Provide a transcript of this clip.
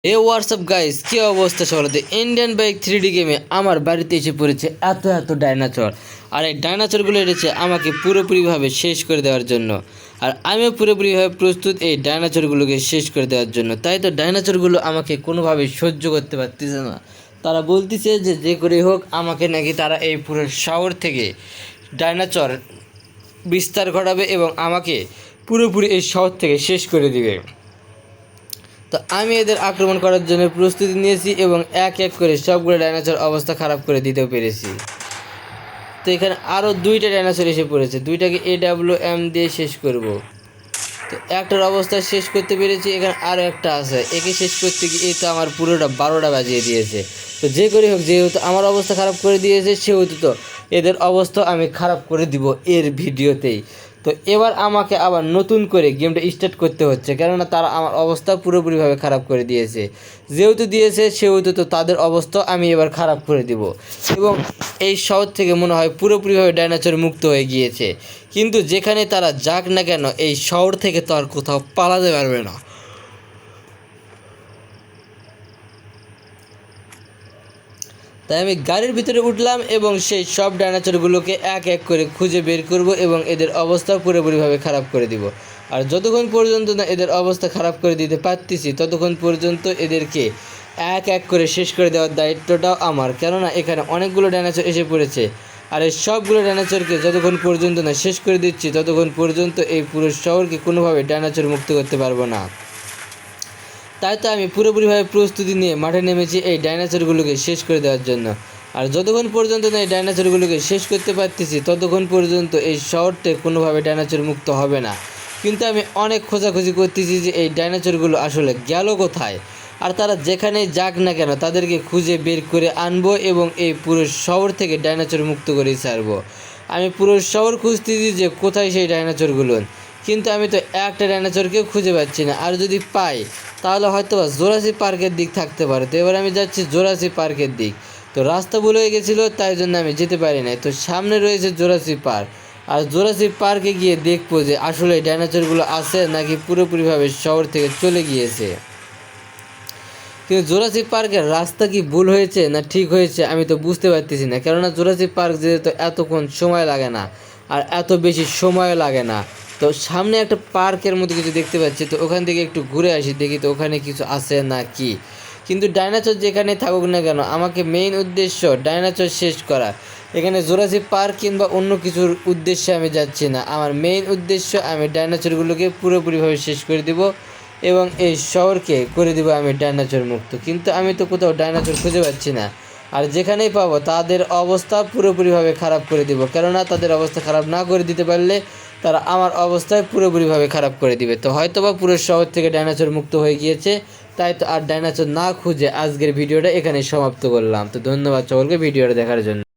WhatsApp guys, কি অবস্থা সকলের? ইন্ডিয়ান বাইক 3D গেমে আমার বাড়িতে এসে পড়েছে এত ডাইনোসর। আর এই ডাইনোসরগুলো এসেছে আমাকে পুরোপুরিভাবে শেষ করে দেওয়ার জন্য। আর আমিও পুরোপুরিভাবে প্রস্তুত এই ডাইনোসরগুলোকে শেষ করে দেওয়ার জন্য। তাই তো ডাইনোসরগুলো আমাকে কোনোভাবে সহ্য করতে পারতেছে না। তারা বলতেছে যে যে করেই হোক আমাকে নাকি তারা এই পুরো শহর থেকে ডাইনোসর বিস্তার ঘটাবে এবং আমাকে পুরোপুরি এই শহর থেকে শেষ করে দিবে। তো আমি এদের আক্রমণ করার জন্য প্রস্তুতি নিয়েছি এবং এক এক করে সবগুলো ডাইনোসর অবস্থা খারাপ করে দিতেও পেরেছি। তো এখানে আরও দুইটা ডাইনোসর এসে পড়েছে, দুইটাকে AWM দিয়ে শেষ করব। তো একটার অবস্থা শেষ করতে পেরেছি, এখানে আরও একটা আছে, একে শেষ করতে গিয়ে এই তো আমার পুরোটা 12টা বাজিয়ে দিয়েছে। তো যে করে হোক, যেহেতু আমার অবস্থা খারাপ করে দিয়েছে সেহেতু তো এদের অবস্থা আমি খারাপ করে দিব এর ভিডিওতেই। তো এবার আমাকে আবার নতুন করে গেমটা স্টার্ট করতে হচ্ছে, কেননা তারা আমার অবস্থা পুরোপুরিভাবে খারাপ করে দিয়েছে। যেহেতু দিয়েছে সেহেতু তো তাদের অবস্থা আমি এবার খারাপ করে দিব। এবং এই শহর থেকে মনে হয় পুরোপুরিভাবে ডাইনোসর মুক্ত হয়ে গিয়েছে। কিন্তু যেখানে তারা যাক না কেন, এই শহর থেকে তো আর কোথাও পালাতে পারবে না। তাই আমি গাড়ির ভিতরে উঠলাম এবং সেই সব ডাইনোসরগুলোকে এক এক করে খুঁজে বের করব এবং এদের অবস্থা পুরোপুরিভাবে খারাপ করে দিব। আর যতক্ষণ পর্যন্ত না এদের অবস্থা খারাপ করে দিতে পারতেছি ততক্ষণ পর্যন্ত এদেরকে এক এক করে শেষ করে দেওয়ার দায়িত্বটাও আমার, কেননা এখানে অনেকগুলো ডাইনোসর এসে পড়েছে। আর এই সবগুলো ডাইনোসরকে যতক্ষণ পর্যন্ত না শেষ করে দিচ্ছি ততক্ষণ পর্যন্ত এই পুরো শহরকে কোনোভাবে ডাইনোসর মুক্ত করতে পারবো না। তাই তো আমি পুরোপুরিভাবে প্রস্তুতি নিয়ে মাঠে নেমেছি এই ডাইনোসরগুলোকে শেষ করে দেওয়ার জন্য। আর যতক্ষণ পর্যন্ত না এই ডাইনোসরগুলোকে শেষ করতে পারতেছি ততক্ষণ পর্যন্ত এই শহরটা কোনোভাবে ডাইনোসর মুক্ত হবে না। কিন্তু আমি অনেক খোঁজাখুঁজি করতেছি যে এই ডাইনোসরগুলো আসলে গেল কোথায়। আর তারা যেখানেই যাক না কেন তাদেরকে খুঁজে বের করে আনবো এবং এই পুরো শহর থেকে ডাইনোসর মুক্ত করেই ছাড়বো। আমি পুরো শহর খুঁজতেছি যে কোথায় সেই ডাইনোসরগুলো, কিন্তু আমি তো একটা ডাইনোসরকেও খুঁজে পাচ্ছি না। আর যদি পাই তাহলে হয়তো বা জোরাসিক পার্কের দিক থাকতে পারে। তো এবার আমি যাচ্ছি জোরাসিক পার্কের দিক। তো রাস্তা ভুল হয়ে গেছিলো, তাই জন্য আমি যেতে পারি নাই। তো সামনে রয়েছে জোরাসিক পার্ক। আর জোরাসিক পার্কে গিয়ে দেখবো যে আসলে ডাইনোসরগুলো আছে নাকি পুরোপুরিভাবে শহর থেকে চলে গিয়েছে। কিন্তু জোরাসিক পার্কের রাস্তা কি ভুল হয়েছে না ঠিক হয়েছে আমি তো বুঝতে পারতেছি না, কেননা জোরাসিক পার্ক যেহেতু এতক্ষণ সময় লাগে না আর এত বেশি সময় লাগে না। তো সামনে একটা পার্কের মধ্যে কিছু দেখতে পাচ্ছি, তো ওখান থেকে একটু ঘুরে আসি, দেখি তো ওখানে কিছু আছে না কি। কিন্তু ডাইনোসর যেখানে থাকুক না কেন আমাকে মেইন উদ্দেশ্য ডাইনোসর শেষ করা। এখানে জোরাসিক পার্ক কিংবা অন্য কিছুর উদ্দেশ্যে আমি যাচ্ছি না, আমার মেইন উদ্দেশ্য আমি ডাইনোসরগুলোকে পুরোপুরিভাবে শেষ করে দিব এবং এই শহরকে করে দিব আমি ডাইনোসর মুক্ত। কিন্তু আমি তো কোথাও ডাইনোসর খুঁজে পাচ্ছি না। আর যেখানেই পাবো তাদের অবস্থা পুরোপুরিভাবে খারাপ করে দিব, কেননা তাদের অবস্থা খারাপ না করে দিতে পারলে তারা আমার অবস্থায় পুরোপুরিভাবে খারাপ করে দিবে। তো হয়তোবা পুরো শহর থেকে ডাইনোসর মুক্ত হয়ে গিয়েছে, তাই তো আর ডাইনোসর না খুঁজে আজকের ভিডিওটা এখানেই সমাপ্ত করলাম। তো ধন্যবাদ সকলকে ভিডিওটা দেখার জন্য।